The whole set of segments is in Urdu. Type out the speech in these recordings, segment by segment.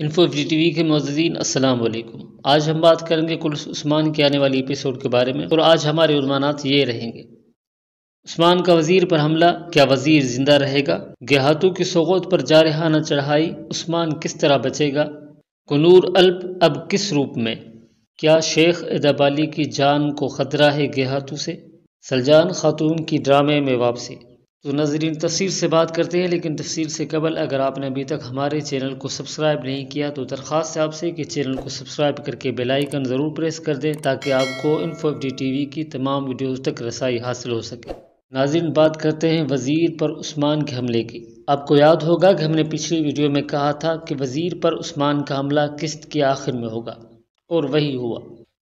انفو FD TV کے معززین السلام علیکم۔ آج ہم بات کریں گے کلث عثمان کے آنے والی ایپیسوڈ کے بارے میں، اور آج ہمارے عنوانات یہ رہیں گے: عثمان کا وزیر پر حملہ، کیا وزیر زندہ رہے گا؟ گیہاتو کی سوغوت پر جارحانہ چڑھائی، عثمان کس طرح بچے گا؟ کنور الپ اب کس روپ میں؟ کیا شیخ ادابالی کی جان کو خطرہ ہے گیہاتو سے؟ سلجان خاتون کی ڈرامے میں واپسی۔ تو ناظرین، تفصیل سے بات کرتے ہیں، لیکن تفصیل سے قبل اگر آپ نے ابھی تک ہمارے چینل کو سبسکرائب نہیں کیا تو درخواست ہے آپ سے کہ چینل کو سبسکرائب کر کے بیل آئیکن ضرور پریس کر دیں تاکہ آپ کو انفو FD TV کی تمام ویڈیوز تک رسائی حاصل ہو سکے۔ ناظرین، بات کرتے ہیں وزیر پر عثمان کے حملے کی۔ آپ کو یاد ہوگا کہ ہم نے پچھلی ویڈیو میں کہا تھا کہ وزیر پر عثمان کا حملہ قسط کے آخر میں ہوگا، اور وہی ہوا۔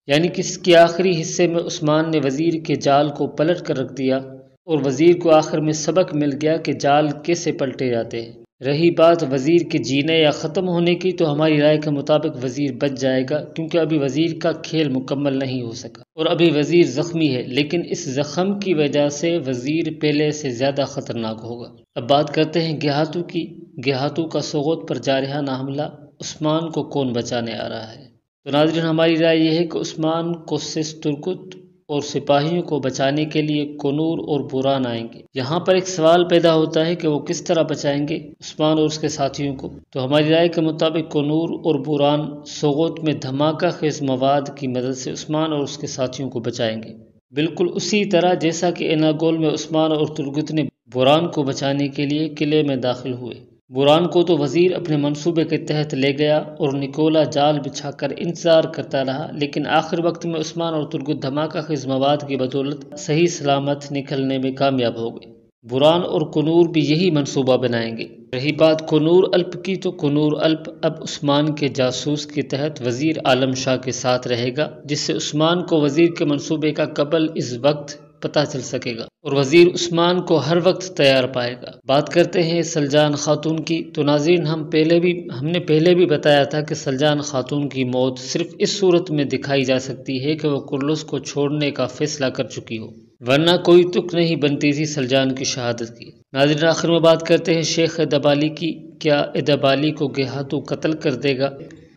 یعنی قسط کے آخری حصے میں عثمان نے وزیر کے جال کو پلٹ کر رکھ دیا، اور وزیر کو آخر میں سبق مل گیا کہ جال کیسے پلٹے جاتے ہیں۔ رہی بات وزیر کے جینے یا ختم ہونے کی، تو ہماری رائے کے مطابق وزیر بچ جائے گا، کیونکہ ابھی وزیر کا کھیل مکمل نہیں ہو سکا اور ابھی وزیر زخمی ہے، لیکن اس زخم کی وجہ سے وزیر پہلے سے زیادہ خطرناک ہوگا۔ اب بات کرتے ہیں گیہاتو کی۔ گیہاتو کا سوغوت پر جارحانہ حملہ، عثمان کو کون بچانے آ رہا ہے؟ تو ناظرین، ہماری رائے یہ ہے کہ عثمان کو سیس ترکت اور سپاہیوں کو بچانے کے لیے کنور اور بوران آئیں گے۔ یہاں پر ایک سوال پیدا ہوتا ہے کہ وہ کس طرح بچائیں گے عثمان اور اس کے ساتھیوں کو؟ تو ہماری رائے کے مطابق کنور اور بوران سوغوت میں دھماکہ خیز مواد کی مدد سے عثمان اور اس کے ساتھیوں کو بچائیں گے، بالکل اسی طرح جیسا کہ اناگول میں عثمان اور ترگت نے بوران کو بچانے کے لیے قلعے میں داخل ہوئے۔ بوران کو تو وزیر اپنے منصوبے کے تحت لے گیا اور نکولا جال بچھا کر انتظار کرتا رہا، لیکن آخر وقت میں عثمان اور ترگت دھماکہ خیز مواد کی بدولت صحیح سلامت نکلنے میں کامیاب ہو گئے۔ بوران اور کنور بھی یہی منصوبہ بنائیں گے۔ رہی بات کنور الپ کی، تو کنور الپ اب عثمان کے جاسوس کے تحت وزیر عالم شاہ کے ساتھ رہے گا، جس سے عثمان کو وزیر کے منصوبے کا قبل اس وقت پتہ چل سکے گا، اور وزیر عثمان کو ہر وقت تیار پائے گا۔ بات کرتے ہیں سلجان خاتون کی۔ تو ناظرین، ہم نے پہلے بھی بتایا تھا کہ سلجان خاتون کی موت صرف اس صورت میں دکھائی جا سکتی ہے کہ وہ کلث کو چھوڑنے کا فیصلہ کر چکی ہو، ورنہ کوئی تک نہیں بنتی تھی سلجان کی شہادت کی۔ ناظرین، آخر میں بات کرتے ہیں شیخ ادابالی کی۔ کیا ادابالی کو گیہاتو قتل کر دے گا؟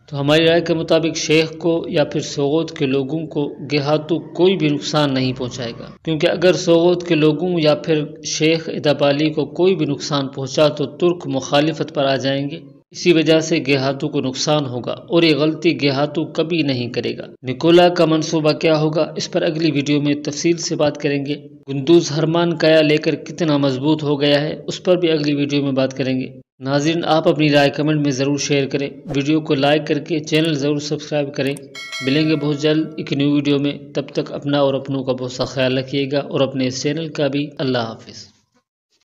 تو ہماری رائے کے مطابق شیخ کو یا پھر سوغوت کے لوگوں کو گیہاتو کوئی بھی نقصان نہیں پہنچائے گا، کیونکہ اگر سوغوت کے لوگوں یا پھر شیخ ادابالی کو کوئی بھی نقصان پہنچا تو ترک مخالفت پر آ جائیں گے، اسی وجہ سے گیہاتو کو نقصان ہوگا، اور یہ غلطی گیہاتو کبھی نہیں کرے گا۔ نکولا کا منصوبہ کیا ہوگا، اس پر اگلی ویڈیو میں تفصیل سے بات کریں گے۔ گندوز ہرمان قیا لے کر کتنا مضبوط ہو گیا ہے، اس پر بھی اگلی ویڈیو میں بات کریں گے۔ ناظرین، آپ اپنی رائے کمنٹ میں ضرور شیئر کریں، ویڈیو کو لائک کر کے چینل ضرور سبسکرائب کریں۔ ملیں گے بہت جلد ایک نیو ویڈیو میں، تب تک اپنا اور اپنوں کا بہت سا خیال رکھیے گا، اور اپنے اس چینل کا بھی۔ اللہ حافظ۔